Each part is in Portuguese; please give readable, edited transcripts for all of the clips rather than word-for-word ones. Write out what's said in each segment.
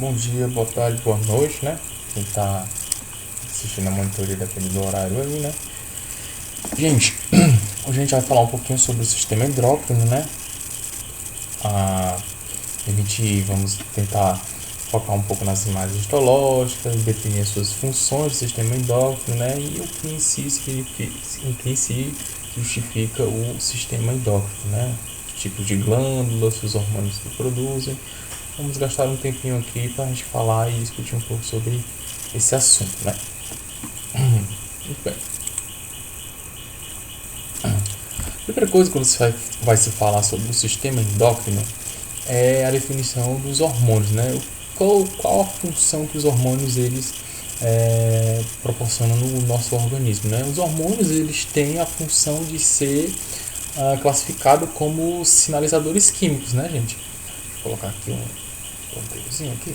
Bom dia, boa tarde, boa noite, né? Quem tá assistindo a monitoria depende do horário aí, né? Gente, hoje a gente vai falar um pouquinho sobre o sistema endócrino, né? Vamos tentar focar um pouco nas imagens histológicas, definir as suas funções do sistema endócrino, né? E o que em si justifica o sistema endócrino, né? Tipos de glândulas, os hormônios que produzem. Vamos gastar um tempinho aqui para a gente falar e discutir um pouco sobre esse assunto, né? Muito bem. A primeira coisa quando você vai se falar sobre o sistema endócrino é a definição dos hormônios, né? Qual a função que os hormônios eles proporcionam no nosso organismo, né? Os hormônios eles têm a função de ser classificado como sinalizadores químicos, né, gente? Deixa eu colocar aqui um contextozinho aqui.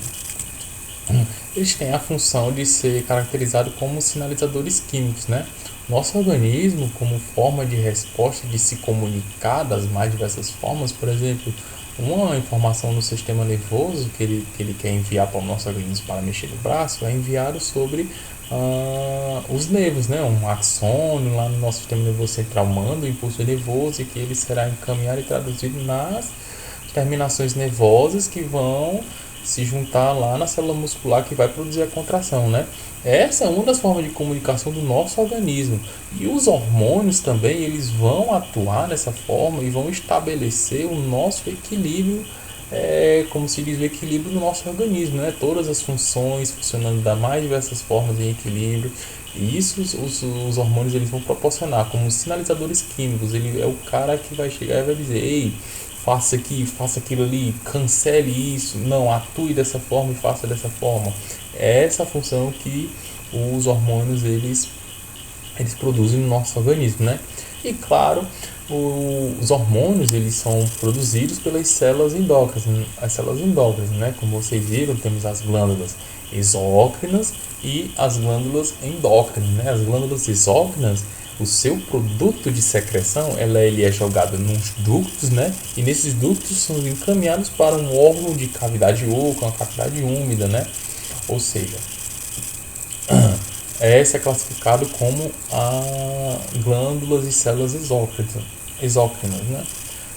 Eles têm a função de ser caracterizado como sinalizadores químicos, né? Nosso organismo, como forma de resposta de se comunicar das mais diversas formas, por exemplo, uma informação no sistema nervoso que ele quer enviar para o nosso organismo para mexer no braço é enviado sobre os nervos, né? Um axônio lá no nosso sistema nervoso central manda o impulso nervoso e que ele será encaminhado e traduzido nas terminações nervosas que vão se juntar lá na célula muscular que vai produzir a contração, né? Essa é uma das formas de comunicação do nosso organismo. E os hormônios também, eles vão atuar dessa forma e vão estabelecer o nosso equilíbrio, como se diz, o equilíbrio do nosso organismo, né? Todas as funções funcionando das mais diversas formas em equilíbrio. E isso os hormônios eles vão proporcionar como sinalizadores químicos. Ele é o cara que vai chegar e vai dizer: ei, faça aqui, faça aquilo ali, cancele isso, não, atue dessa forma e faça dessa forma. É essa a função que os hormônios eles produzem no nosso organismo, né? E claro, os hormônios eles são produzidos pelas células endócrinas, né? Como vocês viram, temos as glândulas exócrinas e as glândulas endócrinas, né? As glândulas exócrinas, o seu produto de secreção, ele é jogado nos ductos, né? E nesses ductos são encaminhados para um órgão de cavidade oca, uma cavidade úmida, né? Ou seja, essa é classificado como glândulas e células exócrinas, né?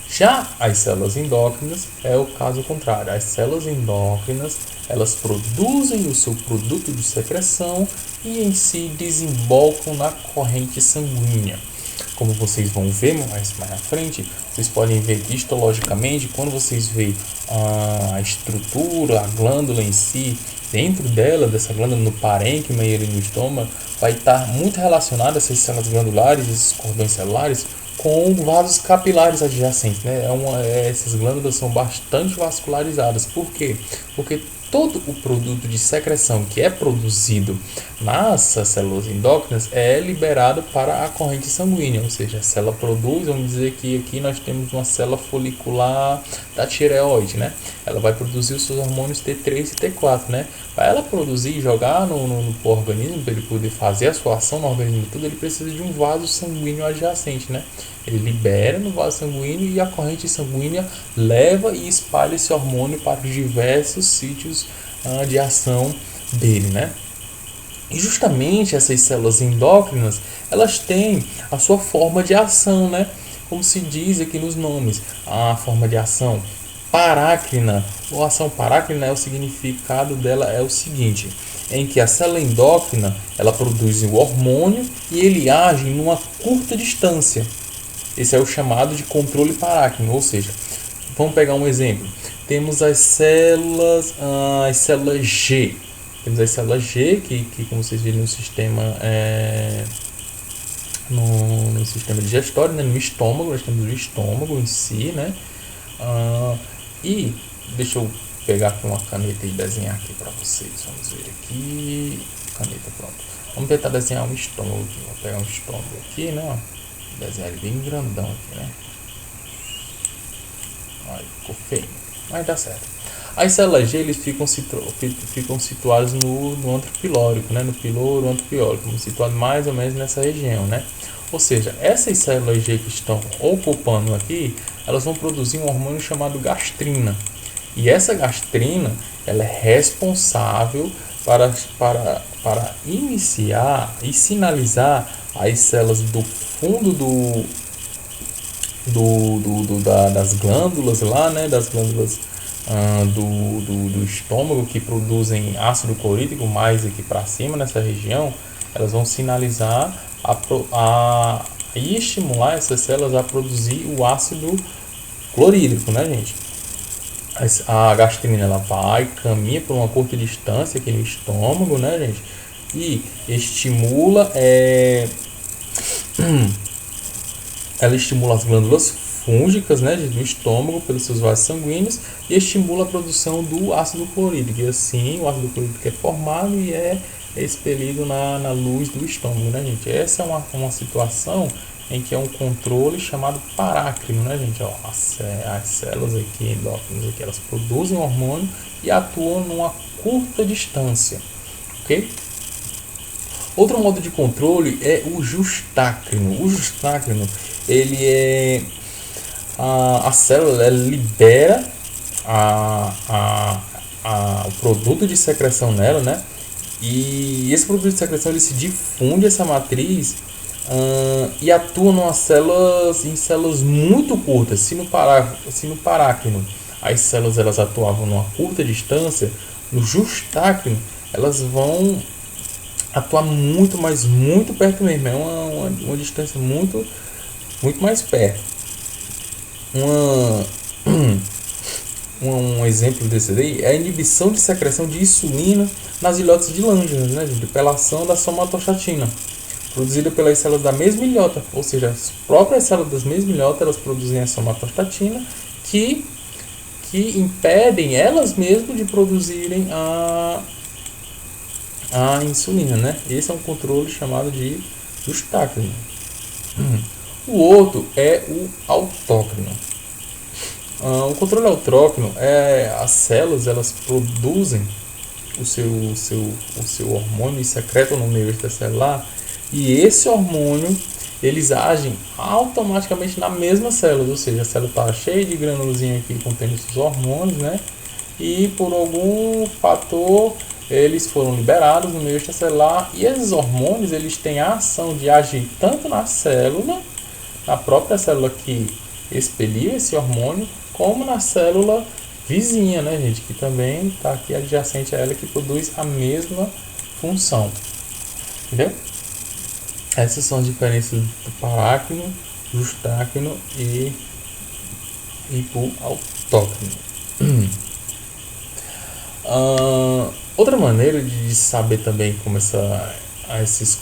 Já as células endócrinas é o caso contrário. As células endócrinas elas produzem o seu produto de secreção e em si desembocam na corrente sanguínea. Como vocês vão ver mais na frente, vocês podem ver que histologicamente, quando vocês veem a estrutura, a glândula em si, dentro dessa glândula no parênquima e no estômago, vai estar muito relacionada essas células glandulares, esses cordões celulares, com vasos capilares adjacentes, né? Essas glândulas são bastante vascularizadas. Por quê? Porque todo o produto de secreção que é produzido nas células endócrinas é liberado para a corrente sanguínea, ou seja, a célula produz, vamos dizer que aqui nós temos uma célula folicular da tireoide, né? Ela vai produzir os seus hormônios T3 e T4, né? Para ela produzir e jogar no organismo, para ele poder fazer a sua ação no organismo todo, ele precisa de um vaso sanguíneo adjacente, né? Ele libera no vaso sanguíneo e a corrente sanguínea leva e espalha esse hormônio para os diversos sítios de ação dele, né? E justamente essas células endócrinas, elas têm a sua forma de ação, né? Como se diz aqui nos nomes, a forma de ação parácrina. A ação parácrina, o significado dela é o seguinte, em que a célula endócrina, ela produz o hormônio e ele age numa curta distância. Esse é o chamado de controle parácrino, ou seja, vamos pegar um exemplo. Temos as células G. Temos as células G, que como vocês viram no sistema no sistema digestório, né? No estômago, nós temos o estômago em si, né? E deixa eu pegar aqui uma caneta e desenhar aqui para vocês. Vamos ver aqui. Caneta, pronto. Vamos tentar desenhar um estômago aqui. Vou pegar um estômago aqui, né? Desenhar ele bem grandão aqui, né? Ai, ficou feio, mas dá certo. As células G eles ficam situadas no antro pilórico, né? No piloro antropilórico, situado mais ou menos nessa região, né? Ou seja, essas células G que estão ocupando aqui, elas vão produzir um hormônio chamado gastrina. E essa gastrina, ela é responsável para iniciar e sinalizar as células do fundo das glândulas lá, né, das glândulas do estômago, que produzem ácido clorídrico mais aqui para cima nessa região. Elas vão sinalizar e estimular essas células a produzir o ácido clorídrico, né, gente? A gastrina, ela caminha por uma curta distância aqui no estômago, né, gente? E estimula ela estimula as glândulas fúngicas, né, do estômago pelos seus vasos sanguíneos e estimula a produção do ácido clorídrico. E assim o ácido clorídrico é formado e é expelido na luz do estômago, né, gente? Essa é uma situação em que é um controle chamado parácrino, né, gente? Ó, as células aqui endócrinas aqui, elas produzem hormônio e atuam numa curta distância, ok? Outro modo de controle é o justácrino. O justácrino, ele é a célula, ela libera o produto de secreção nela, né? E esse produto de secreção, ele se difunde essa matriz e atua em células muito curtas. Se no parácrino as células elas atuavam numa curta distância, no justácrino elas vão atuar muito, mas muito perto mesmo. É uma distância muito mais perto. Um exemplo desse daí é a inibição de secreção de insulina nas ilhotas de Langerhans, né, de depelação da somatostatina, produzida pelas células da mesma ilhota, ou seja, as próprias células das mesmas ilhotas, elas produzem a somatostatina que impedem elas mesmas de produzirem a insulina, né? Esse é um controle chamado de justácrino. O outro é o autócrino. O controle autócrino é as células, elas produzem o seu hormônio e secretam no meio extracelular, e esse hormônio eles agem automaticamente na mesma célula, ou seja, a célula está cheia de granulazinho aqui contendo esses hormônios, né? E por algum fator eles foram liberados no meio extracelular, e esses hormônios eles têm a ação de agir tanto na célula, na própria célula que expeliu esse hormônio, como na célula vizinha, né, gente, que também está aqui adjacente a ela, que produz a mesma função. Entendeu? Essas são as diferenças do parácrino, justácrino e hipoautócrino. Outra maneira de saber também como esses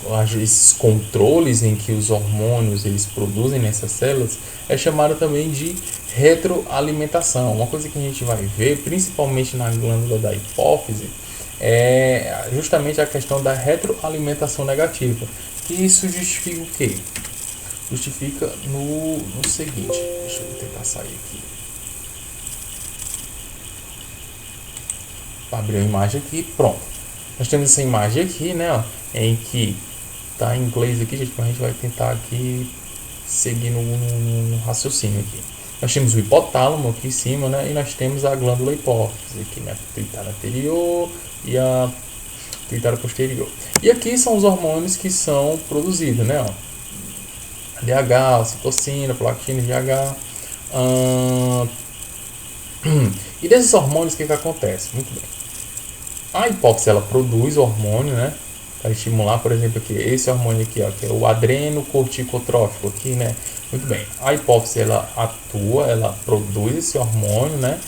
controles em que os hormônios eles produzem nessas células é chamada também de retroalimentação. Uma coisa que a gente vai ver, principalmente na glândula da hipófise, é justamente a questão da retroalimentação negativa. E isso justifica o quê? Justifica no seguinte, deixa eu tentar sair aqui. Abrir a imagem aqui, pronto. Nós temos essa imagem aqui, né, ó, em que tá em inglês aqui, gente, mas a gente vai tentar aqui seguir no raciocínio aqui. Nós temos o hipotálamo aqui em cima, né, e nós temos a glândula hipófise aqui, né, pituitária anterior e a pituitária posterior. E aqui são os hormônios que são produzidos, né, ó. DH, ocitocina, prolactina, GH. E desses hormônios, o que acontece? Muito bem. A hipófise, ela produz hormônio, né, para estimular, por exemplo, aqui, esse hormônio aqui, ó, que é o adrenocorticotrófico aqui, né. Muito bem. A hipófise, ela atua, ela produz esse hormônio, né.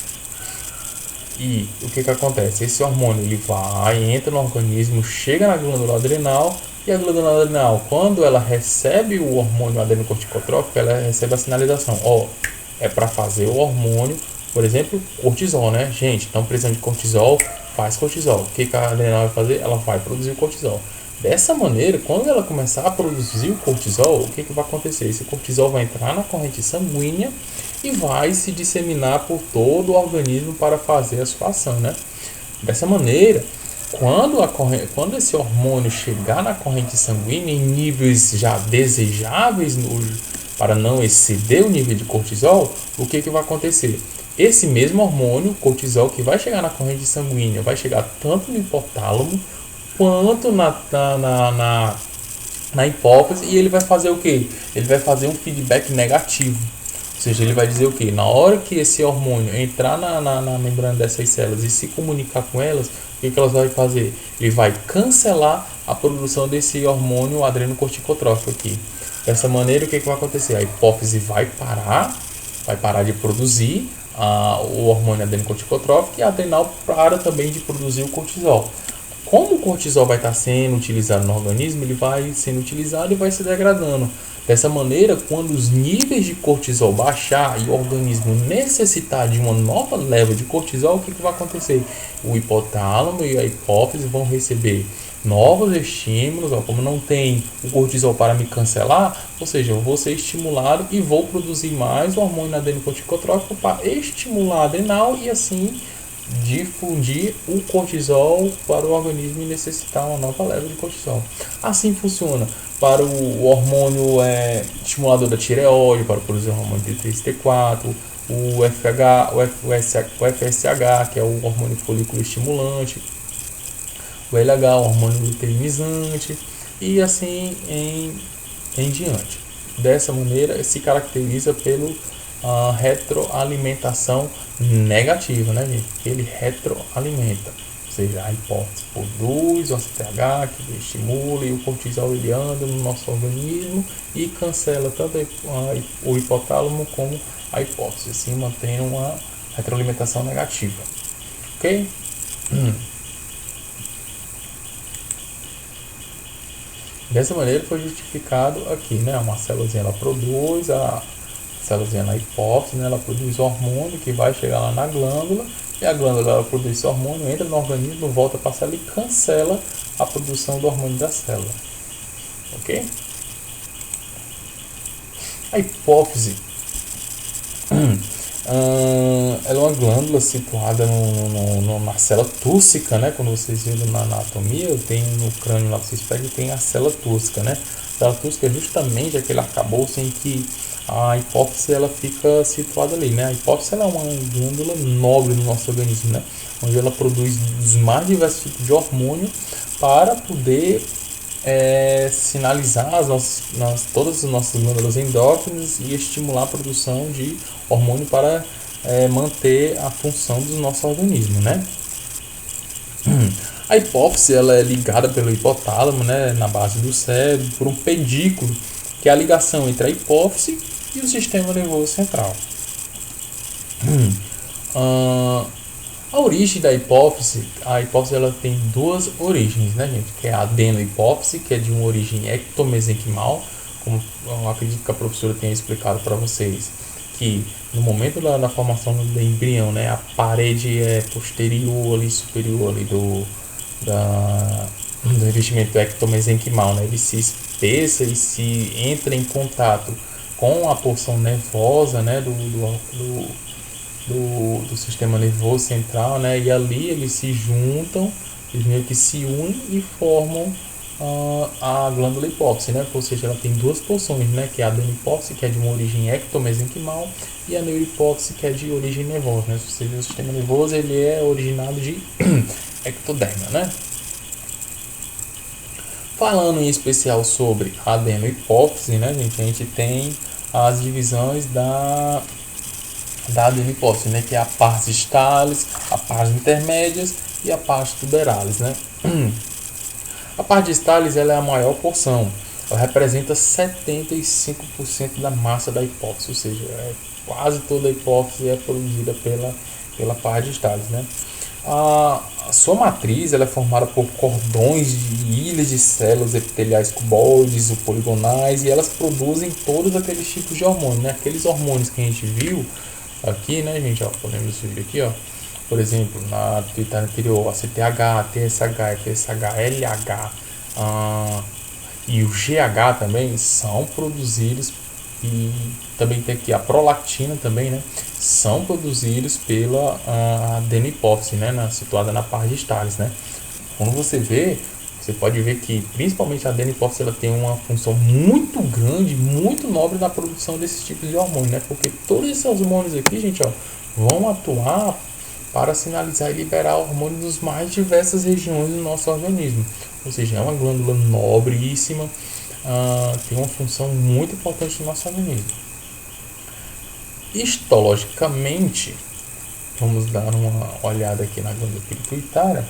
E o que acontece? Esse hormônio, ele vai, entra no organismo, chega na glândula adrenal, e a glândula adrenal, quando ela recebe o hormônio adrenocorticotrófico, ela recebe a sinalização, ó, é para fazer o hormônio, por exemplo, cortisol, né? Gente, estão precisando de cortisol, faz cortisol. O que a adrenal vai fazer? Ela vai produzir o cortisol. Dessa maneira, quando ela começar a produzir o cortisol, o que vai acontecer? Esse cortisol vai entrar na corrente sanguínea e vai se disseminar por todo o organismo para fazer a sua ação, né? Dessa maneira, quando esse hormônio chegar na corrente sanguínea em níveis já desejáveis para não exceder o nível de cortisol, o que vai acontecer? Esse mesmo hormônio, cortisol, que vai chegar na corrente sanguínea, vai chegar tanto no hipotálamo quanto na hipófise, e ele vai fazer o quê? Ele vai fazer um feedback negativo. Ou seja, ele vai dizer o quê? Na hora que esse hormônio entrar na membrana dessas células e se comunicar com elas, o que elas vão fazer? Ele vai cancelar a produção desse hormônio adrenocorticotrófico aqui. Dessa maneira, o que vai acontecer? A hipófise vai parar de produzir o hormônio adrenocorticotrófico, e a adrenal para também de produzir o cortisol. Como o cortisol vai estar sendo utilizado no organismo, ele vai sendo utilizado e vai se degradando. Dessa maneira, quando os níveis de cortisol baixar e o organismo necessitar de uma nova leva de cortisol, o que vai acontecer? O hipotálamo e a hipófise vão receber novos estímulos. Como não tem o cortisol para me cancelar, ou seja, eu vou ser estimulado e vou produzir mais o hormônio adrenocorticotrófico para estimular a adrenal e assim difundir o cortisol para o organismo e necessitar uma nova leva de cortisol. Assim funciona para o hormônio estimulador da tireoide, para produzir o hormônio T3 T4, o FSH, que é o hormônio folículo estimulante, o LH, o hormônio luteinizante, e assim em diante. Dessa maneira, se caracteriza pelo retroalimentação negativa, né, gente? Ele retroalimenta, ou seja, a hipófise produz o ACTH que estimula, e o cortisol ele anda no nosso organismo e cancela tanto o hipotálamo como a hipófise, assim mantendo uma retroalimentação negativa, ok? Dessa maneira foi justificado aqui, né? Uma célulazinha ela produz, a célulazinha na hipófise, né? Ela produz hormônio que vai chegar lá na glândula, e a glândula ela produz esse hormônio, entra no organismo, volta para a célula e cancela a produção do hormônio da célula, ok? A hipófise ela é uma glândula situada na célula túrcica, né? Quando vocês viram na anatomia, tem no crânio lá, vocês pegam, tem a célula túrcica, né? A célula túrcica é justamente aquele arcabouço em que a hipófise ela fica situada ali, né? A hipófise ela é uma glândula nobre no nosso organismo, né? Onde ela produz os mais diversos tipos de hormônio para poder sinalizar todas as nossas glândulas endócrinas e estimular a produção de hormônio para manter a função do nosso organismo, né? A hipófise ela é ligada pelo hipotálamo, né, na base do cérebro, por um pedículo, que é a ligação entre a hipófise e o sistema nervoso central. A origem da hipófise, ela tem duas origens, né, gente? Que é a adenohipófise, que é de uma origem ectomesenquimal, como eu acredito que a professora tenha explicado para vocês, que no momento da formação do embrião, né, a parede posterior ali, superior ali do revestimento ectomesenquimal, né, ele se espessa e se entra em contato com a porção nervosa, né, do sistema nervoso central, né, e ali eles se juntam, eles meio que se unem e formam a glândula hipófise, né? Ou seja, ela tem duas porções, né? Que é a adenohipófise, que é de uma origem ectomesenquimal, e a neurohipófise, que é de origem nervosa, né? Ou seja, o sistema nervoso ele é originado de ectoderma, né? Falando em especial sobre a adenohipófise, né, gente? A gente tem as divisões da adenohipófise, né? Que é a pars distales, a pars intermédias e a pars tuberalis, né? A parte distales ela é a maior porção, ela representa 75% da massa da hipófise, ou seja, quase toda a hipófise é produzida pela parte distales, né? A sua matriz ela é formada por cordões de ilhas de células epiteliais cuboides ou poligonais, e elas produzem todos aqueles tipos de hormônios, né? Aqueles hormônios que a gente viu aqui, né, gente? Ó, podemos ver aqui, ó. Por exemplo, na atividade anterior, a CTH, TSH, FSH, LH e o GH também são produzidos, e também tem aqui a prolactina também, né? São produzidos pela adenohipófise, né? Situada na pars distales, né? Quando você vê, Você pode ver que principalmente a adenipófise ela tem uma função muito grande, muito nobre na produção desses tipos de hormônios, né? Porque todos esses hormônios aqui, gente, ó, vão atuar para sinalizar e liberar hormônios nas mais diversas regiões do nosso organismo. Ou seja, é uma glândula nobríssima, tem uma função muito importante no nosso organismo. Histologicamente, vamos dar uma olhada aqui na glândula pituitária,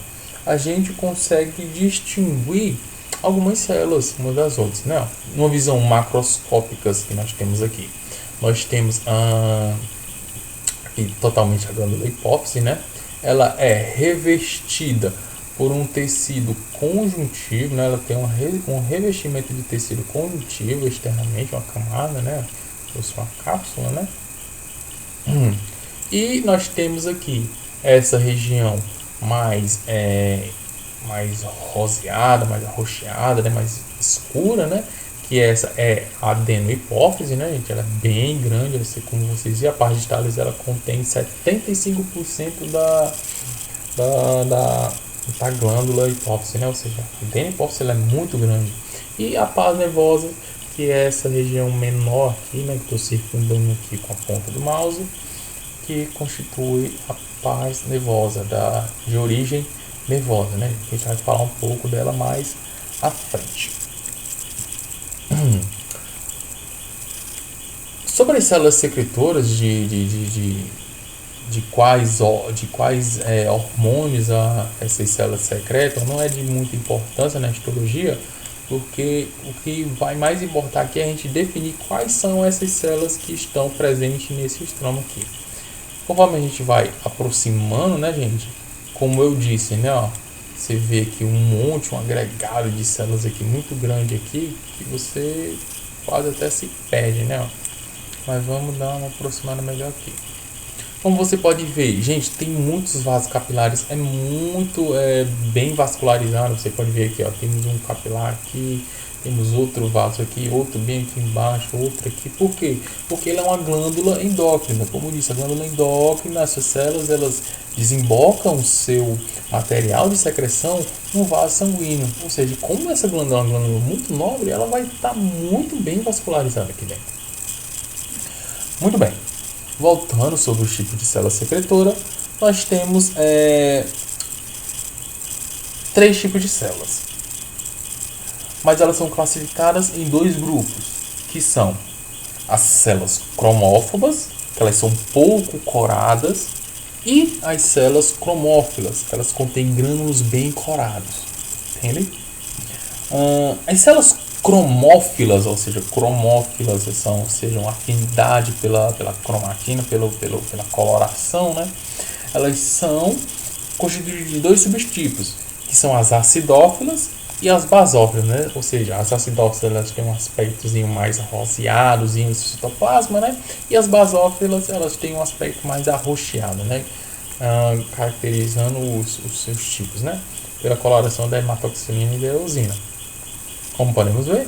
a gente consegue distinguir algumas células umas das outras, né? Uma visão macroscópica que nós temos aqui. Nós temos aqui totalmente a glândula hipófise, né? Ela é revestida por um tecido conjuntivo, né? Ela tem um revestimento de tecido conjuntivo externamente, uma camada, né? Como se fosse uma cápsula, né? E nós temos aqui essa região mais roseada, mais arroxeada, né? Mais escura, né? Que essa é a adenohipófise, né, gente? Ela é bem grande, como vocês viram, a parte de Thales ela contém 75% da glândula hipófise, né? Ou seja, a adenihipófise ela é muito grande. E a pars nervosa, que é essa região menor aqui, né, que estou circundando aqui com a ponta do mouse, que constitui a pars nervosa de origem nervosa, né? A gente vai falar um pouco dela mais à frente. Sobre as células secretoras de quais hormônios essas células secretam, não é de muita importância na histologia, porque o que vai mais importar aqui é a gente definir quais são essas células que estão presentes nesse estroma aqui. Conforme a gente vai aproximando, né, gente, como eu disse, né, ó, você vê aqui um agregado de células aqui muito grande aqui, que você quase até se perde, né, ó. Mas vamos dar uma aproximada melhor aqui. Como você pode ver, gente, tem muitos vasos capilares, é muito bem vascularizado. Você pode ver aqui, ó, temos um capilar aqui, temos outro vaso aqui, outro bem aqui embaixo, outro aqui. Por quê? Porque ele é uma glândula endócrina. Como eu disse, a glândula endócrina, essas células, elas desembocam o seu material de secreção no vaso sanguíneo. Ou seja, como essa glândula é uma glândula muito nobre, ela vai estar muito bem vascularizada aqui dentro. Muito bem. Voltando sobre o tipo de célula secretora, nós temos 3 tipos de células. Mas elas são classificadas em 2 grupos, que são as células cromófobas, que elas são pouco coradas, e as células cromófilas, que elas contêm grânulos bem corados. Entende? As células cromófilas, ou seja, cromófilas sejam afinidade pela cromatina, pela coloração, né? Elas são constituídas de 2 subtipos, que são as acidófilas e as basófilas, né? Ou seja, as acidófilas elas têm um aspectozinho mais roseadozinho no citoplasma, né? E as basófilas elas têm um aspecto mais arroxeado, né? Caracterizando os seus tipos, né? Pela coloração da hematoxilina e da eosina. Como podemos ver,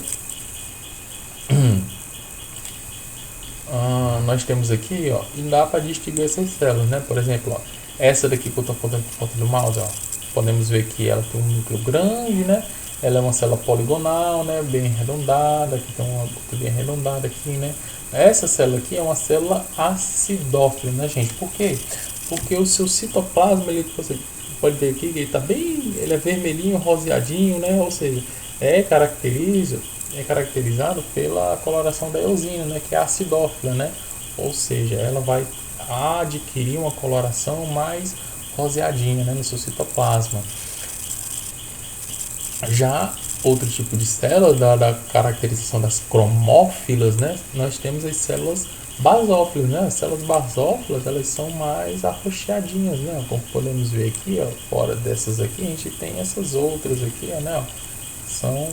nós temos aqui, ó, e dá para distinguir essas células, né? Por exemplo, ó, essa daqui que eu estou fazendo por conta do mouse, ó, podemos ver que ela tem um núcleo grande, né? Ela é uma célula poligonal, né? Bem arredondada, aqui tem uma outra bem arredondada aqui, né? Essa célula aqui é uma célula acidófila, né, gente? Por quê? Porque o seu citoplasma, ele, você pode ver aqui, ele é vermelhinho, roseadinho, né? Ou seja, é caracterizado pela coloração da eosina, né, que é acidófila, né? Ou seja, ela vai adquirir uma coloração mais roseadinha, né, no seu citoplasma. Já outro tipo de célula da caracterização das cromófilas, né, nós temos as células basófilas, né? As células basófilas elas são mais arroxeadinhas, né? Como podemos ver aqui, ó, fora dessas aqui a gente tem essas outras aqui, ó, né? São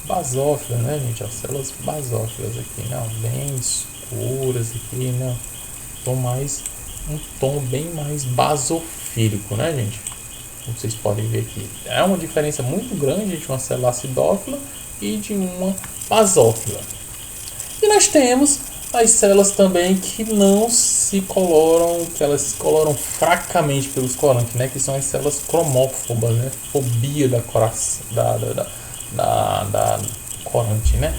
basófilas, né, gente? As células basófilas aqui, né? Bem escuras aqui, né? Um tom bem mais basofílico, né, gente? Como vocês podem ver aqui. É uma diferença muito grande de uma célula acidófila e de uma basófila. E nós temos as células também que não se coloram fracamente pelos corantes, né? Que são as células cromófobas, né? Fobia da corante, né?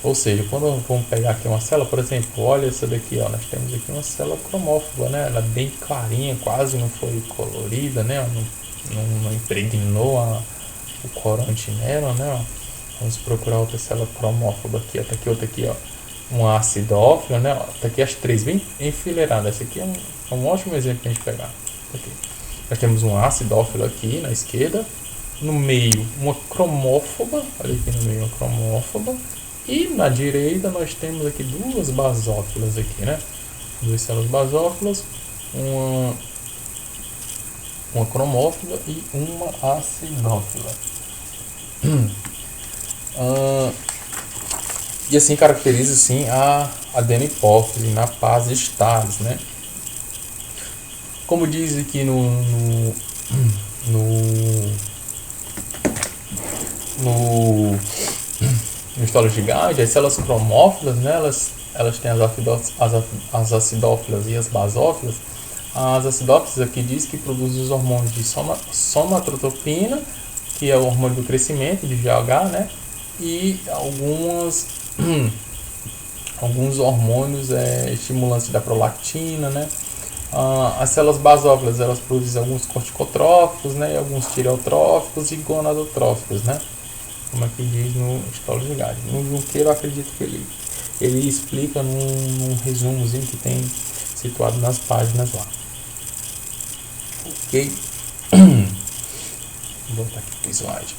Ou seja, quando vamos pegar aqui uma célula, por exemplo, olha essa daqui, ó, nós temos aqui uma célula cromófoba, né? Ela é bem clarinha, quase não foi colorida, né? Não impregnou o corante nela, né? Ó. Vamos procurar outra célula cromófoba aqui, ó. Tá aqui outra aqui, ó. Uma acidófila, né? Ó. Tá aqui as três bem enfileiradas. Esse aqui é um ótimo exemplo para a gente pegar. Tá aqui. Nós temos uma acidófila aqui na esquerda, no meio uma cromófoba, olha aqui no meio uma cromófoba, e na direita nós temos aqui duas basófilas aqui, né? Duas células basófilas, uma cromófila e uma acidófila. E assim caracteriza assim a adenopófise na paz de Stales, né? Como diz aqui no História de Gade, as células cromófilas, né, elas têm as acidófilas e as basófilas. As acidófilas aqui diz que produzem os hormônios de somatotropina, que é o hormônio do crescimento, de GH, né, e alguns hormônios estimulantes da prolactina, né. As células basófilas, elas produzem alguns corticotróficos, né, alguns tireotróficos e gonadotróficos, né, como aqui diz no História de Gade. No Junqueiro, eu acredito que ele explica num resumozinho que tem situado nas páginas lá. Ok? Vou voltar aqui para o slide.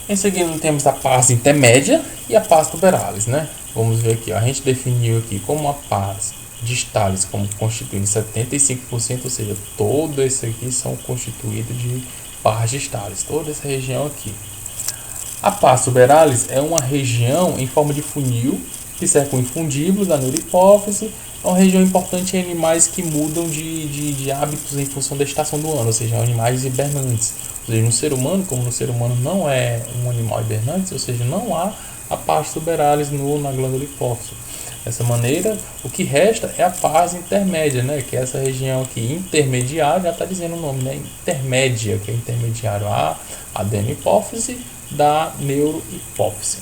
Em seguida, temos a pars intermédia e a pars tuberalis, né? Vamos ver aqui, ó. A gente definiu aqui como a pars distales como constituindo 75%, ou seja, todo esse aqui são constituídos de pars distales, toda essa região aqui. A pars tuberalis é uma região em forma de funil que cerca o infundíbulo da neurohipófise. É uma região importante em animais que mudam de hábitos em função da estação do ano, ou seja, animais hibernantes. Ou seja, no ser humano, como no ser humano não é um animal hibernante, ou seja, não há a pars tuberalis na glândula hipófise. Dessa maneira, o que resta é a pars intermédia, né? Que é essa região aqui intermediária, já está dizendo o nome, né? Intermédia, que é intermediário a adenopófise da neurohipófise.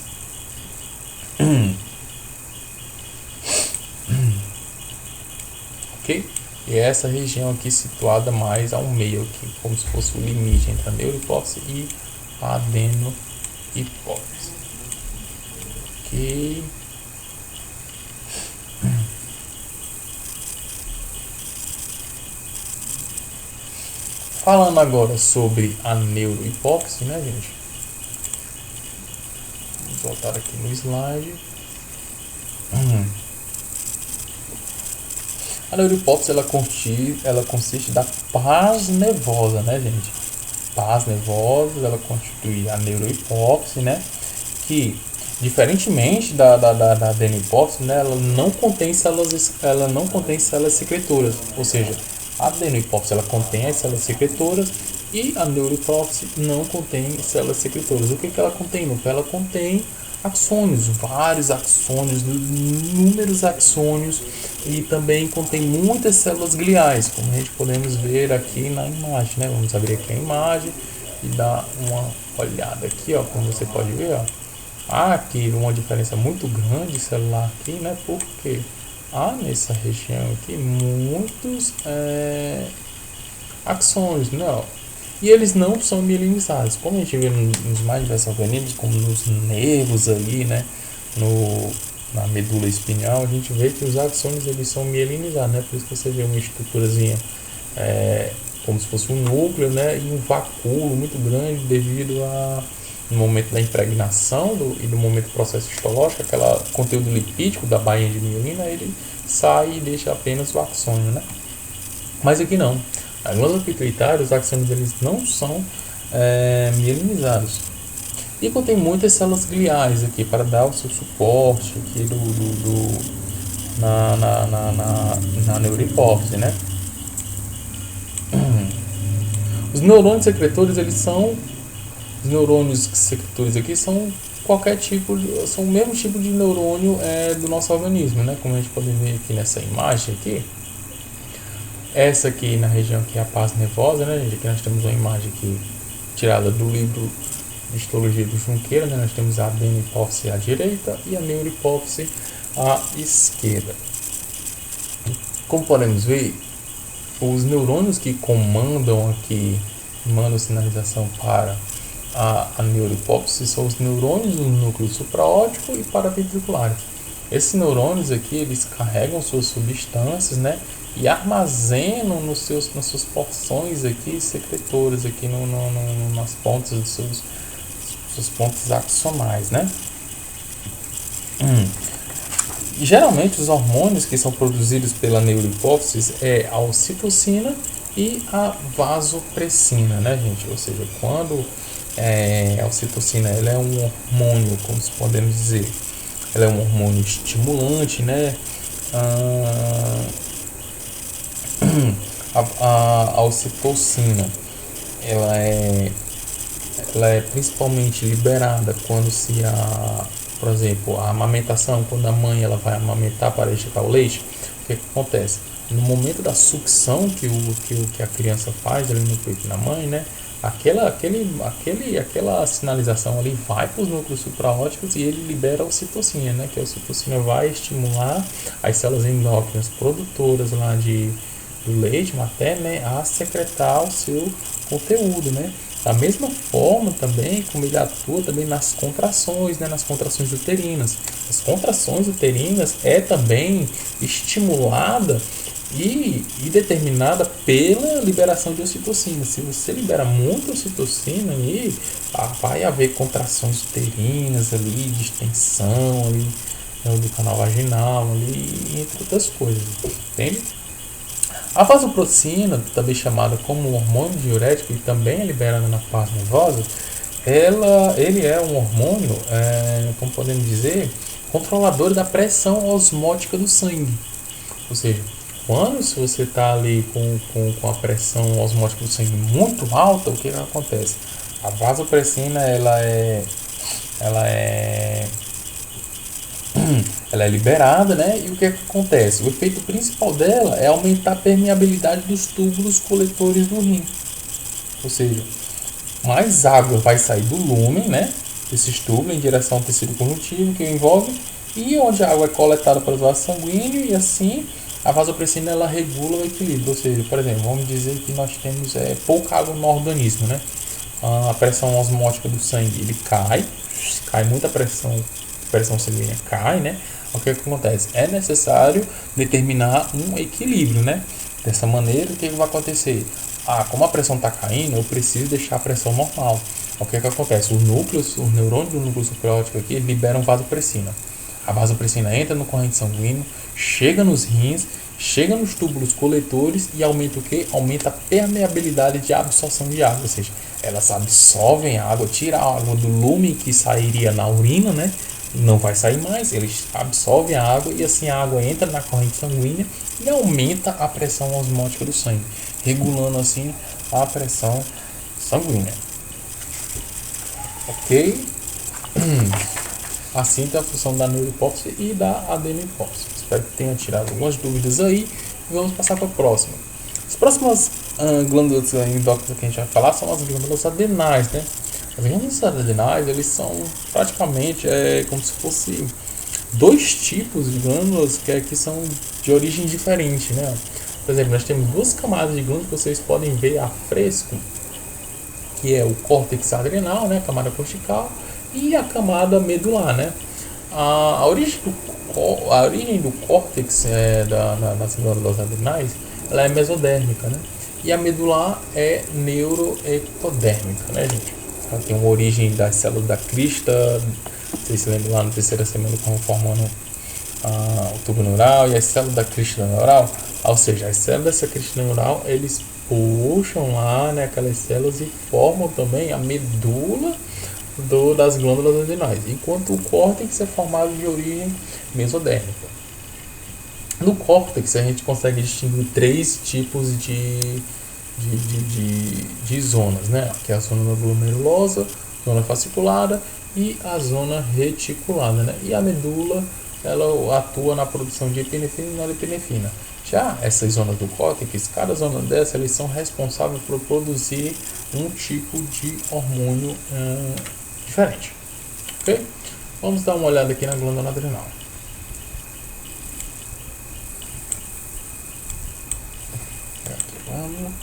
Ok? E é essa região aqui situada mais ao meio, aqui, como se fosse o limite entre a neurohipófise e a adenopófise. Ok? Falando agora sobre a neurohipófise, né, gente? Vamos voltar aqui no slide. A neurohipófise ela consiste da pars nervosa, né, gente? Pars nervosas, ela constitui a neurohipófise, né? Que, diferentemente da adenopófise, né, ela não contém células secretoras, ou seja, a adenopófise ela contém as células secretoras e a neurohipófise não contém células secretoras. O que ela contém? Ela contém axônios, vários axônios, inúmeros axônios, e também contém muitas células gliais, como a gente podemos ver aqui na imagem, né? Vamos abrir aqui a imagem e dar uma olhada aqui, ó, como você pode ver, ó. Há aqui uma diferença muito grande celular aqui, né? Porque há nessa região aqui muitos axônios, né? Ó. E eles não são mielinizados, como a gente vê nos mais diversos organismos, como nos nervos ali, né? Na medula espinhal, a gente vê que os axônios eles são mielinizados, né? Por isso que você vê uma estruturazinha como se fosse um núcleo, né? E um vacúolo muito grande devido no momento da impregnação e do momento do processo histológico, aquele conteúdo lipídico da bainha de mielina, ele sai e deixa apenas o axônio, né? Mas aqui não. A glândula pituitária, os axônios eles não são mielinizados. E contém muitas células gliais aqui para dar o seu suporte aqui na neurohipófise, né? Os neurônios secretores, os neurônios secretores aqui são qualquer tipo são o mesmo tipo de neurônio do nosso organismo, né? Como a gente pode ver aqui nessa imagem aqui. Essa aqui na região que é a paz nervosa, né, gente? Aqui nós temos uma imagem aqui tirada do livro de histologia do Junqueira, né? Nós temos a adenopófise à direita e a neurohipófise à esquerda. Como podemos ver, os neurônios que comandam aqui, mandam sinalização para a neurohipófise são os neurônios do núcleo supraóptico e paraventriculares. Esses neurônios aqui, eles carregam suas substâncias, né, e armazenam nas suas porções aqui secretoras aqui nas pontas dos seus pontos axonais, né? Geralmente os hormônios que são produzidos pela neurohipófise é a ocitocina e a vasopressina, né, gente? Ou seja, quando a ocitocina ela é um hormônio, como podemos dizer, ela é um hormônio estimulante, né? A ocitocina ela é principalmente liberada quando por exemplo, a amamentação, quando a mãe ela vai amamentar para enxergar o leite. O que acontece? No momento da sucção que a criança faz ali no peito da mãe, né? Aquela sinalização ali vai para os núcleos supraópticos e ele libera a ocitocina, né? Que a ocitocina vai estimular as células endócrinas produtoras lá do leite materno, né, a secretar o seu conteúdo, né? Da mesma forma também como ele atua também nas contrações, né, nas contrações uterinas. As contrações uterinas é também estimulada e determinada pela liberação de ocitocina. Se você libera muito ocitocina aí, vai haver contrações uterinas ali, distensão ali, né, do canal vaginal ali, entre outras coisas, entende? A vasopressina, também chamada como hormônio diurético e também é liberada na paz nervosa, ele é um hormônio, como podemos dizer, controlador da pressão osmótica do sangue. Ou seja, quando você está ali com a pressão osmótica do sangue muito alta, o que acontece? A vasopressina ela é liberada, né? E o que acontece? O efeito principal dela é aumentar a permeabilidade dos túbulos coletores do rim. Ou seja, mais água vai sair do lúmen, né, desses túbulos em direção ao tecido conjuntivo que o envolve, e onde a água é coletada pelos vasos sanguíneos, e assim a vasopressina ela regula o equilíbrio. Ou seja, por exemplo, vamos dizer que nós temos pouca água no organismo, né? A pressão osmótica do sangue ele cai muita pressão sanguínea cai, né? O que acontece? É necessário determinar um equilíbrio, né? Dessa maneira, o que vai acontecer? Como a pressão está caindo, eu preciso deixar a pressão normal. O que acontece? Os neurônios do núcleo supraóptico aqui liberam vasopressina. A vasopressina entra no corrente sanguíneo, chega nos rins, chega nos túbulos coletores e aumenta o quê? Aumenta a permeabilidade de absorção de água, ou seja, elas absorvem a água, tira a água do lume que sairia na urina, né? Não vai sair mais, eles absorvem a água e assim a água entra na corrente sanguínea e aumenta a pressão osmótica do sangue, regulando assim a pressão sanguínea. Ok? Assim tem a função da neurohipófise e da adenopófise. Espero que tenha tirado algumas dúvidas aí e vamos passar para a próxima. As próximas glândulas endócrinas que a gente vai falar são as glândulas adrenais, né? As glândulas adrenais, eles são praticamente como se fosse dois tipos de glândulas que são de origem diferente, né? Por exemplo, nós temos duas camadas de glândulas que vocês podem ver a fresco, que é o córtex adrenal, né? A camada cortical, e a camada medular, né? A origem do córtex das glândulas adrenais, ela é mesodérmica, né? E a medular é neuroectodérmica, né, gente? Ela tem uma origem das células da crista, vocês se lembram lá na terceira semana como formando o tubo neural e as células da crista neural, ou seja, as células dessa crista neural, eles puxam lá, né, aquelas células e formam também a medula das glândulas adrenais, enquanto o córtex é formado de origem mesodérmica. No córtex a gente consegue distinguir três tipos de zonas, né? Que é a zona glomerulosa, zona fasciculada e a zona reticulada, né? E a medula, ela atua na produção de epinefrina e norepinefrina. Já essas zonas do córtex, cada zona dessa, eles são responsáveis por produzir um tipo de hormônio diferente, ok? Vamos dar uma olhada aqui na glândula adrenal. Aqui, vamos.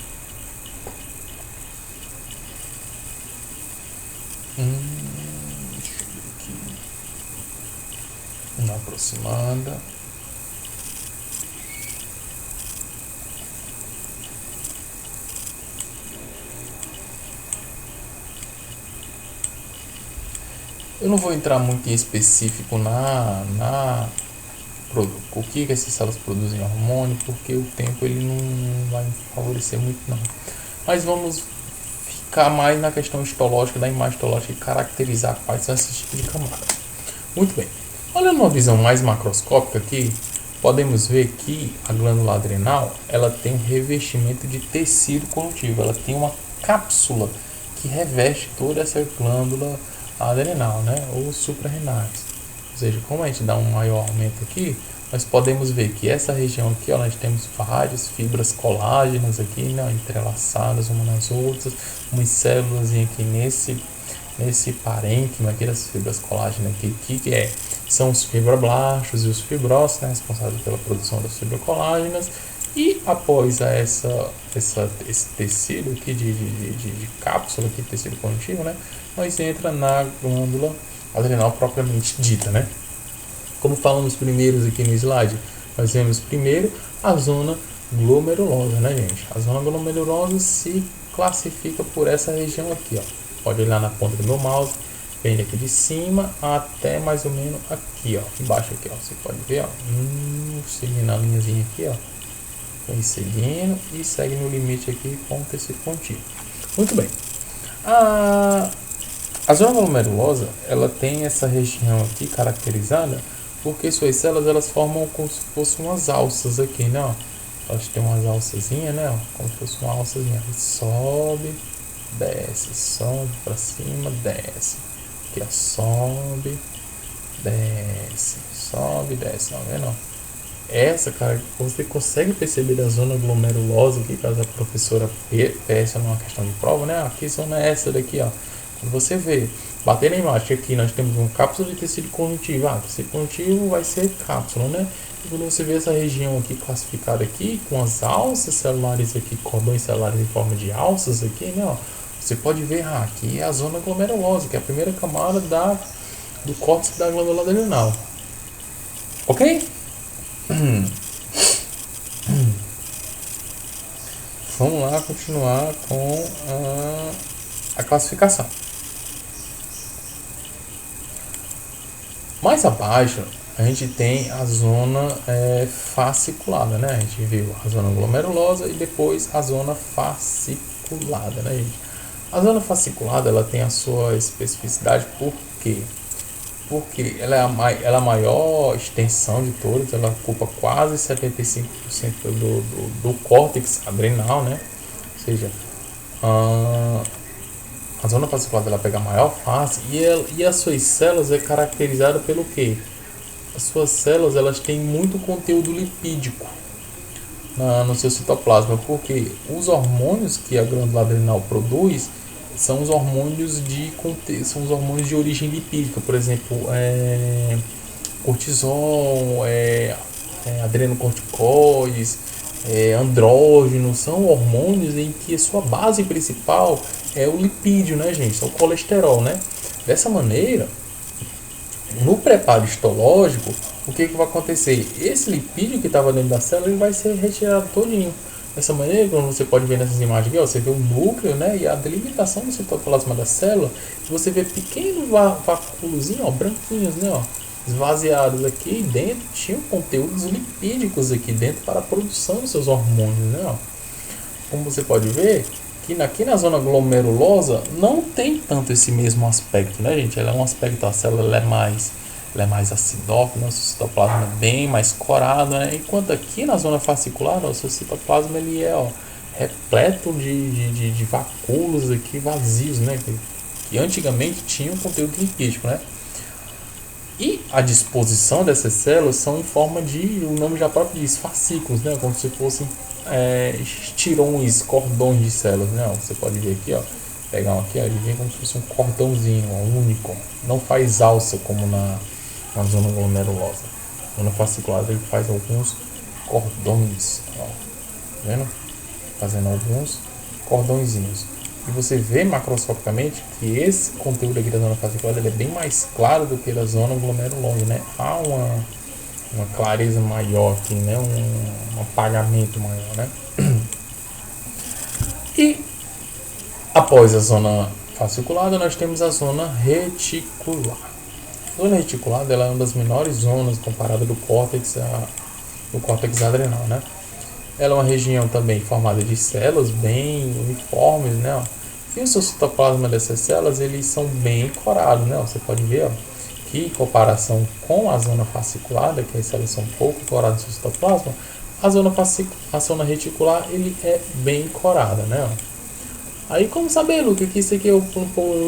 Deixa eu ver aqui. Uma aproximada. Eu não vou entrar muito em específico o que essas células produzem hormônio, porque o tempo ele não vai favorecer muito não. Mas vamos ficar mais na questão histológica, da imagem histológica e caracterizar quais são esses tipos de camadas. Muito bem. Olhando uma visão mais macroscópica aqui, podemos ver que a glândula adrenal, ela tem um revestimento de tecido conjuntivo, ela tem uma cápsula que reveste toda essa glândula adrenal, né, ou suprarrenais. Ou seja, como a gente dá um maior aumento aqui, nós podemos ver que essa região aqui, ó, nós temos várias fibras colágenas aqui, né, entrelaçadas umas nas outras, umas células aqui nesse parênquima aqui das fibras colágenas aqui, que são os fibroblastos e os fibrócitos, né, responsáveis pela produção das fibras colágenas. E após esse tecido aqui de cápsula, aqui, tecido conjuntivo, né, nós entra na glândula adrenal propriamente dita, né? Como falamos primeiros aqui no slide, nós vemos primeiro a zona glomerulosa, né, gente? A zona glomerulosa se classifica por essa região aqui, ó. Pode olhar na ponta do meu mouse, vem aqui de cima até mais ou menos aqui, ó, embaixo aqui, ó. Você pode ver, ó, seguindo a linhazinha aqui, ó. Vem seguindo e segue no limite aqui com o tecido contínuo. Muito bem. A zona glomerulosa, ela tem essa região aqui caracterizada porque suas células, elas formam como se fossem umas alças aqui, né, ó. Elas têm umas alçazinhas, né, ó, como se fosse uma alçazinha. Sobe, desce, sobe para cima, desce. Aqui, ó, sobe, desce, tá vendo, ó? Essa, cara, você consegue perceber da zona glomerulosa aqui, caso a professora peça numa questão de prova, né? Aqui zona é essa daqui, ó. Quando você vê, bater na imagem, aqui nós temos uma cápsula de tecido conjuntivo. Tecido conjuntivo vai ser cápsula, né? E quando você vê essa região aqui classificada aqui, com as alças celulares aqui, cordões celulares em forma de alças aqui, né? Ó, você pode ver, aqui é a zona glomerulosa, que é a primeira camada do córtex da glândula adrenal. Ok? Vamos lá continuar com a classificação. Mais abaixo a gente tem a zona fasciculada, né? A gente viu a zona glomerulosa e depois a zona fasciculada, né, gente? A zona fasciculada, ela tem a sua especificidade, por quê? Porque ela é a maior extensão de todas, ela ocupa quase 75% do córtex adrenal, né? Ou seja, a zona fasciculada, ela pega a maior face e as suas células é caracterizada pelo quê? As suas células, elas têm muito conteúdo lipídico no seu citoplasma, porque os hormônios que a glândula adrenal produz são os hormônios de origem lipídica, por exemplo, cortisol, adrenocorticoides, andrógenos, são hormônios em que a sua base principal é o lipídio, né, gente? É o colesterol, né? Dessa maneira, no preparo histológico, o que vai acontecer? Esse lipídio que estava dentro da célula, ele vai ser retirado todinho. Dessa maneira, como você pode ver nessas imagens aqui, ó, você vê o núcleo, né, e a delimitação do citoplasma da célula, e você vê pequenos vacúolos, branquinhos, né, ó, esvaziados aqui, e dentro tinham conteúdos lipídicos aqui dentro para a produção dos seus hormônios, né, ó. Como você pode ver, que aqui na zona glomerulosa não tem tanto esse mesmo aspecto, né, gente? Ela é um aspecto, a célula ela é mais acidófila, o citoplasma é bem mais corado, né? Enquanto aqui na zona fascicular, o seu citoplasma ele é repleto de vacúolos aqui vazios, né? que antigamente tinham conteúdo lipídico, né? E a disposição dessas células são em forma de, o nome já próprio diz, fascículos, né? Como se fossem estirões, cordões de células, né? Você pode ver aqui, ó, pegar um aqui, ó, ele vem como se fosse um cordãozinho, ó, único. Não faz alça como na zona glomerulosa. Na zona fascicular ele faz alguns cordões, ó, tá vendo? Fazendo alguns cordõezinhos. E você vê macroscopicamente que esse conteúdo aqui da zona fascicular ele é bem mais claro do que da zona glomerulosa, né? Há uma clareza maior aqui, né? Um apagamento maior, né? E após a zona fasciculada, nós temos a zona reticular. A zona reticular ela é uma das menores zonas comparada do córtex adrenal, né? Ela é uma região também formada de células bem uniformes, né? E o seu citoplasma dessas células, eles são bem corados, né? Você pode ver, ó, que em comparação com a zona fasciculada, que as células são pouco coradas no seu citoplasma, a zona reticular, ele é bem corada, né? Aí como saber, Luca, que isso aqui eu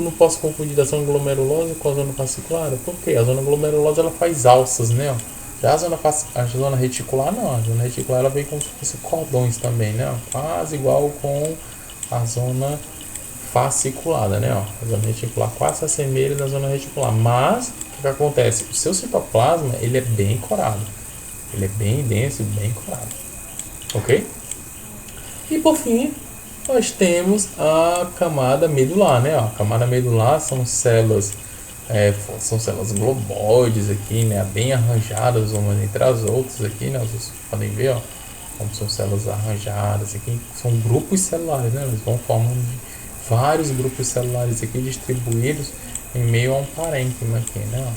não posso confundir a zona glomerulosa com a zona fascicular? Por quê? A zona glomerulosa ela faz alças, né? Já a zona reticular não, a zona reticular ela vem como se fosse cordões também, né? Quase igual com a zona fasciculada, né? A zona reticular quase se assemelha da zona reticular, mas o que acontece? O seu citoplasma ele é bem corado, ele é bem denso e bem corado, ok? E por fim nós temos a camada medular, né? A camada medular são células globoides aqui, né? Bem arranjadas umas entre as outras aqui, né? Vocês podem ver, ó, como são células arranjadas aqui, são grupos celulares, né? Eles vão formando vários grupos celulares aqui distribuídos em meio a um parênquima aqui, né?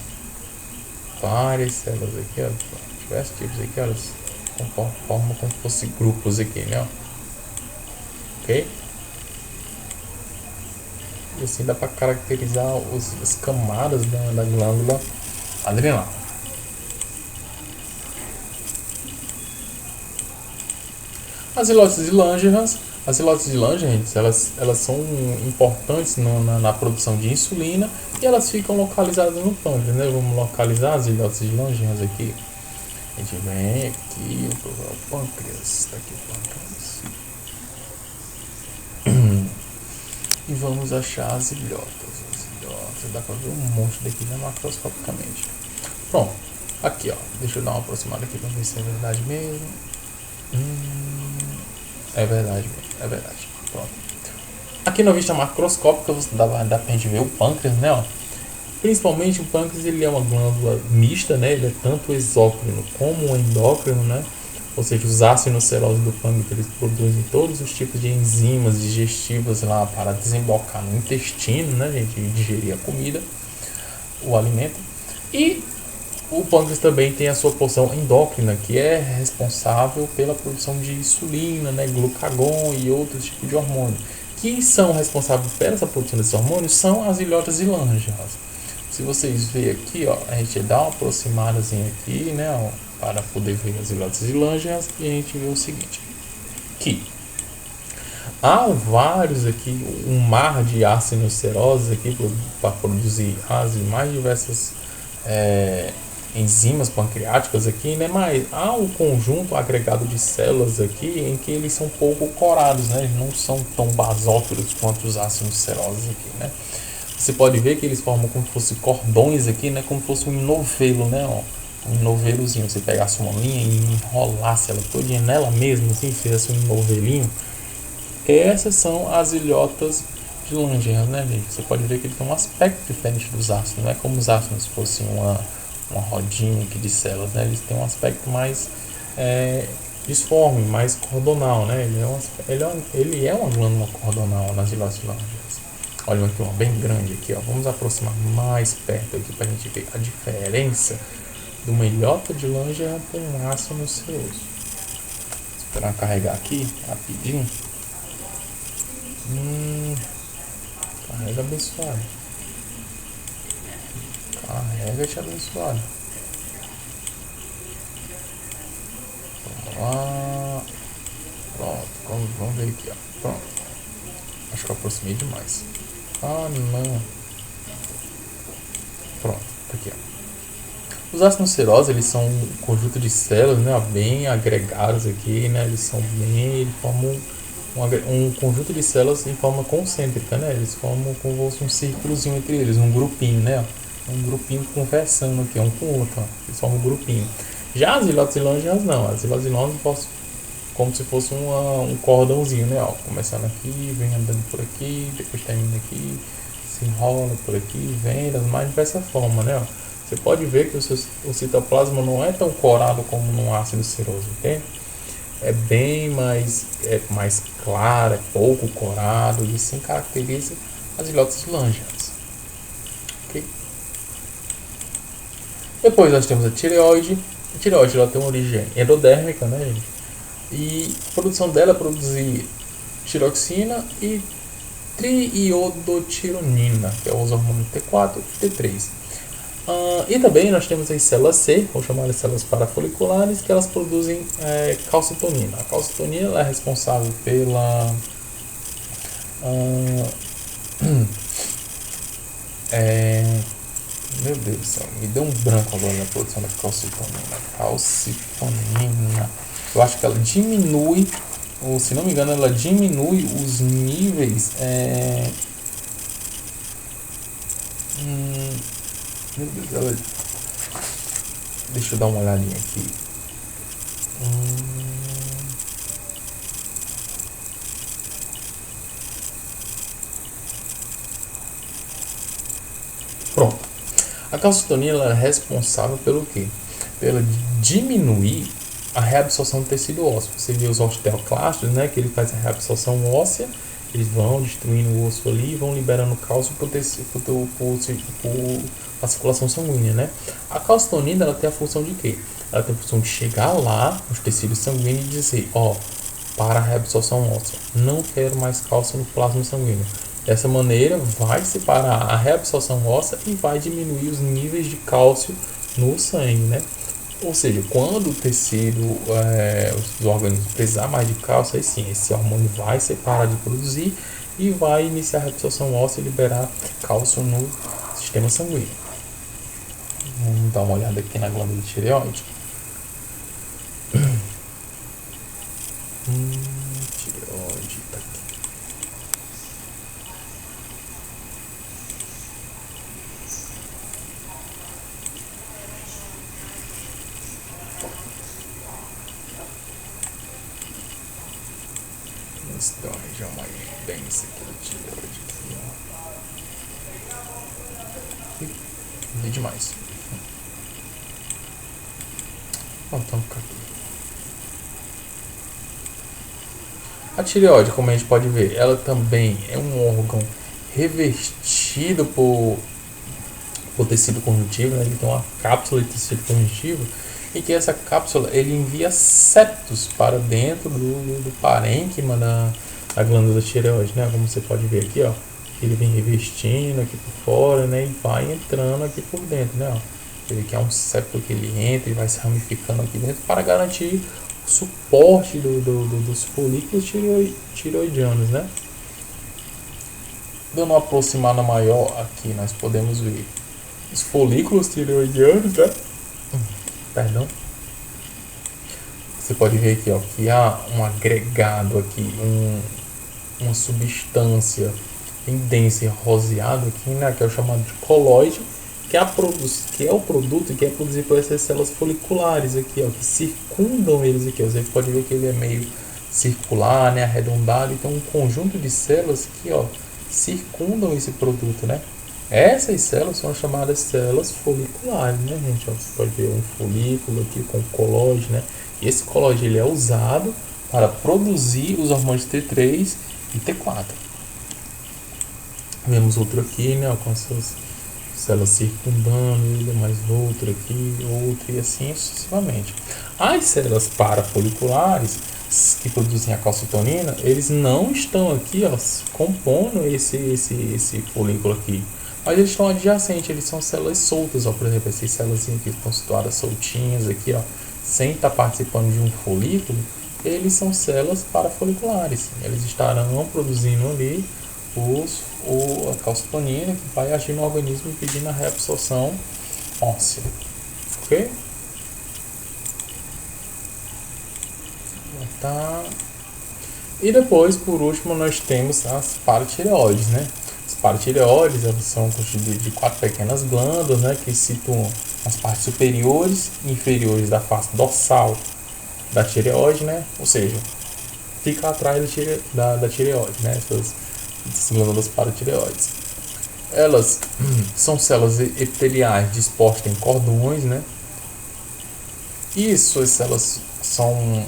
Várias células aqui, ó, diversos tipos aqui, ó, elas formam como se fossem grupos aqui, né? Ok? E assim dá para caracterizar as camadas da glândula adrenal. As zilotes de Langerhans, elas são importantes na produção de insulina e elas ficam localizadas no pâncreas, né? Vamos localizar as zilotes de Langerhans aqui. A gente vem aqui, o pâncreas, tá aqui o pâncreas. E vamos achar as ilhotas. Dá pra ver um monte daqui, né, macroscopicamente. Pronto, aqui ó, deixa eu dar uma aproximada aqui pra ver se é verdade mesmo. É verdade mesmo, é verdade. Pronto. Aqui na vista macroscópica dá pra gente ver o pâncreas, né, ó. Principalmente o pâncreas ele é uma glândula mista, né, ele é tanto exócrino como endócrino, né. Ou seja, os ácidos serosos do pâncreas eles produzem todos os tipos de enzimas digestivas lá para desembocar no intestino, né, gente, digerir a comida, o alimento. E o pâncreas também tem a sua porção endócrina, que é responsável pela produção de insulina, né, glucagon e outros tipos de hormônio. Que são responsáveis pela essa produção desses hormônios são as ilhotas de Langerhans. Se vocês verem aqui, ó, a gente dá uma aproximadazinha aqui, né, ó, para poder ver as ilhotas de Langerhans e a gente vê o seguinte, que há vários aqui, um mar de ácidos serosos aqui para produzir as mais diversas enzimas pancreáticas aqui, né? Mas há um conjunto agregado de células aqui em que eles são pouco corados, né? Eles não são tão basófilos quanto os ácidos serosos aqui, né? Você pode ver que eles formam como se fossem cordões aqui, né? Como se fosse um novelo, né? Ó, um novelozinho. Você pegasse uma linha e enrolasse ela todinha nela mesma, assim, fizesse um novelinho. Essas são as ilhotas de Langerhans, né, gente? Você pode ver que ele tem um aspecto diferente dos ácidos, não é como os ácidos fossem uma rodinha aqui de células, né? Eles têm um aspecto mais disforme, mais cordonal, né? Ele é uma glândula cordonal nas ilhotas de Langerhans. Olha aqui uma bem grande aqui, ó. Vamos aproximar mais perto aqui para a gente ver a diferença de uma ilhota de Langerhans com um ácido seroso. Esperar carregar aqui rapidinho. Carrega abençoado. Carrega-te abençoado. Vamos lá. Pronto, vamos ver aqui, ó. Pronto. Acho que eu aproximei demais. Ah, não. Aqui, ó. Os astronocerose, eles são um conjunto de células, né, bem agregadas aqui, né, eles formam um conjunto de células em forma concêntrica, né, eles formam como se fosse um círculozinho entre eles, um grupinho, né, um grupinho conversando aqui, um com o outro, ó, eles formam um grupinho. Já as zilotes e lângias não, as zilotes e lângias como se fosse um cordãozinho, né, ó, começando aqui, vem andando por aqui, depois termina aqui, se enrola por aqui, vem das mais diversas formas, né, ó. Você pode ver que o citoplasma não é tão corado como no ácido seroso, entende? É bem mais claro, é pouco corado, e assim caracteriza as zilotes lângias. Okay? Depois nós temos a tireoide. A tireoide ela tem uma origem endodérmica, né, gente? E a produção dela é produzir tiroxina e triiodotironina, que é os hormônios T4 e T3. E também nós temos as células C, ou chamadas células parafoliculares, que elas produzem calcitonina. A calcitonina ela é responsável pela meu Deus do céu, me deu um branco agora na produção da calcitonina. Calcitonina, eu acho que ela diminui, ou se não me engano, ela diminui os níveis. Meu Deus, ela... Deixa eu dar uma olhadinha aqui. Pronto. A calcitonina é responsável pelo quê? Pela diminuir a reabsorção do tecido ósseo. Você vê os osteoclastos, né, que ele faz a reabsorção óssea, eles vão destruindo o osso ali e vão liberando cálcio por a circulação sanguínea, né? A calcitonina ela tem a função de quê? Ela tem a função de chegar lá nos tecidos sanguíneos e dizer, ó, para a reabsorção óssea, não quero mais cálcio no plasma sanguíneo. Dessa maneira vai separar a reabsorção óssea e vai diminuir os níveis de cálcio no sangue, né? Ou seja, quando o tecido, os organismos precisar mais de cálcio, aí sim, esse hormônio vai separar de produzir e vai iniciar a reabsorção óssea e liberar cálcio no sistema sanguíneo. Vamos dar uma olhada aqui na glândula tireoide. Tireoide, tá aqui. Vamos dar uma região mais densa aqui do tireoide. Não demais. Então, aqui. A tireoide, como a gente pode ver, ela também é um órgão revestido por tecido conjuntivo, né? Ele tem uma cápsula de tecido conjuntivo e que essa cápsula ele envia septos para dentro do parênquima da glândula tireoide, né? Como você pode ver aqui, ó, ele vem revestindo aqui por fora, né? E vai entrando aqui por dentro, né? Ó. Ele quer um septo que ele entra e vai se ramificando aqui dentro para garantir o suporte dos folículos tireoidianos, né? Dando uma aproximada maior aqui, nós podemos ver os folículos tireoidianos, né? Perdão. Você pode ver aqui, ó, que há um agregado aqui, uma substância bem densa e roseada aqui, né? Que é o chamado de colóide, que é o produto que é produzido por essas células foliculares aqui, ó, que circundam eles aqui. Você pode ver que ele é meio circular, né, arredondado, então um conjunto de células que, ó, circundam esse produto, né? Essas células são chamadas células foliculares, né, gente? Ó, você pode ver um folículo aqui com colóide, né? E esse colóide ele é usado para produzir os hormônios T3 e T4. Vemos outro aqui, né, com as suas células circundando, mais outro aqui, outro e assim sucessivamente. As células parafoliculares que produzem a calcitonina, eles não estão aqui, ó, compondo esse folículo aqui, mas eles estão adjacentes, eles são células soltas, ó, por exemplo, essas células que estão situadas soltinhas aqui, ó, sem estar participando de um folículo, eles são células parafoliculares, eles estarão produzindo ali a calcitonina, que vai agir no organismo impedindo a reabsorção óssea, ok? Tá. E depois, por último, nós temos as paratireoides, né? As paratireoides, elas são constituídas de 4 pequenas glândulas, né, que situam as partes superiores e inferiores da face dorsal da tireoide, né? Ou seja, fica atrás da tireoide, né? Essas glândulas paratireoides. Elas são células epiteliais dispostas em cordões, né? E suas células são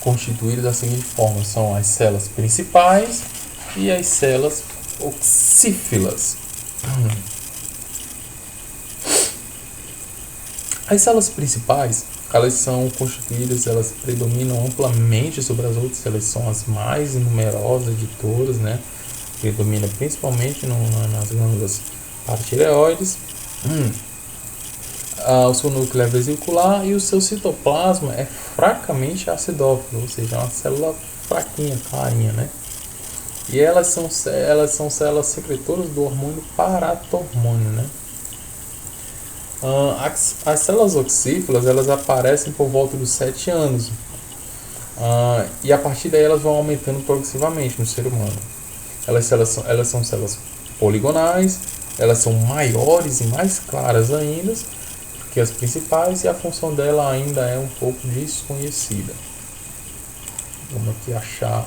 constituídas da seguinte forma: são as células principais e as células oxífilas. As células principais, elas são constituídas, elas predominam amplamente sobre as outras, elas são as mais numerosas de todas, né? Predomina principalmente nas glândulas paratireoides. O seu núcleo é vesicular e o seu citoplasma é fracamente acidófilo, ou seja, é uma célula fraquinha, clarinha, né? E elas são células secretoras do hormônio paratormônio, né? As células oxífilas, elas aparecem por volta dos 7 anos. E a partir daí elas vão aumentando progressivamente no ser humano. Elas são células poligonais, elas são maiores e mais claras ainda que as principais, e a função dela ainda é um pouco desconhecida. Vamos aqui achar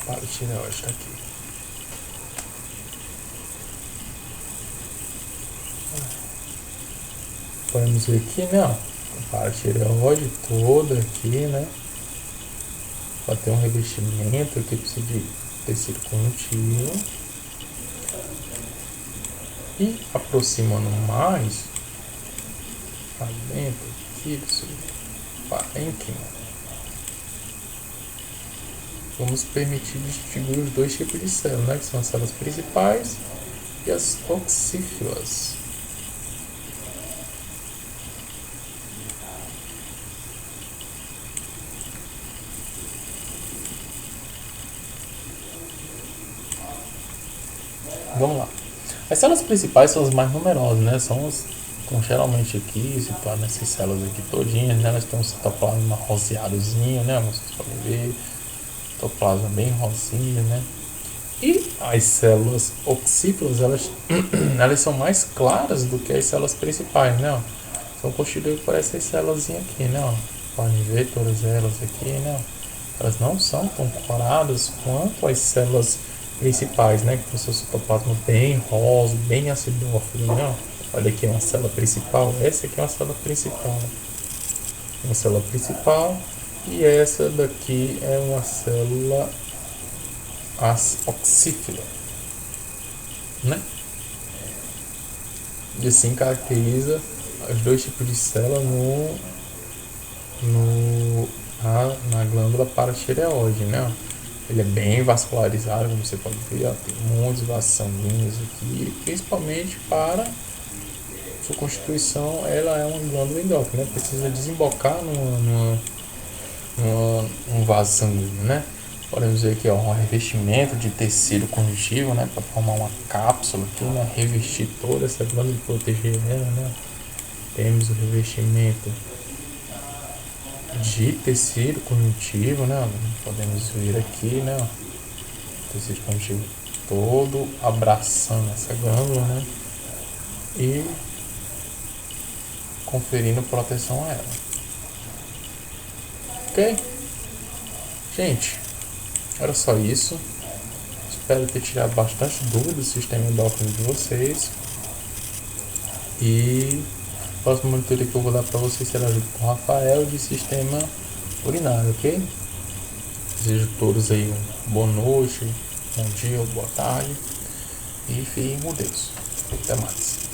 paratireoide está aqui. Podemos ver aqui, né? A paratireoide toda aqui, né? Vai ter um revestimento aqui, precisa de tecido conjuntivo. E aproximando mais para dentro aqui do parênquima, vamos permitir distinguir os dois tipos de células, né? Que são as células principais e as oxífilas. Vamos lá. As células principais são as mais numerosas, né? São geralmente aqui situadas nessas células aqui todinhas, né? Elas têm um citoplasma roseadozinho, né? Vocês podem ver, citoplasma bem rosinha, né? E as células oxífilas, elas são mais claras do que as células principais, né? São constituídas por essas células aqui, né? Podem ver todas elas aqui, né? Elas não são tão coloradas quanto as células principais, né? Que tem o seu citoplasma bem rosa, bem acidófilo, né? Olha aqui uma célula principal, essa aqui é uma célula principal. Uma célula principal, e essa daqui é uma célula oxífila, né? E assim caracteriza os dois tipos de célula na glândula paratireoide, né? Ele é bem vascularizado, como você pode ver, ó, tem muitos vasos sanguíneos aqui, principalmente para sua constituição. Ela é uma glândula endócrina, né? Precisa desembocar num vaso sanguíneo, né? Podemos ver aqui, ó, um revestimento de tecido conjuntivo, né, para formar uma cápsula aqui, né, revestir toda essa glândula e proteger ela, né? Temos o revestimento de tecido conjuntivo, né? Podemos ver aqui, né? Tecido conjuntivo todo abraçando essa glândula, né? E conferindo proteção a ela. Ok? Gente, era só isso. Espero ter tirado bastante dúvida do sistema endócrino de vocês. E o próximo monitor que eu vou dar para vocês será junto com o Rafael de sistema urinário, ok? Desejo a todos aí uma boa noite, bom dia ou boa tarde. E fiquem com Deus. Até mais.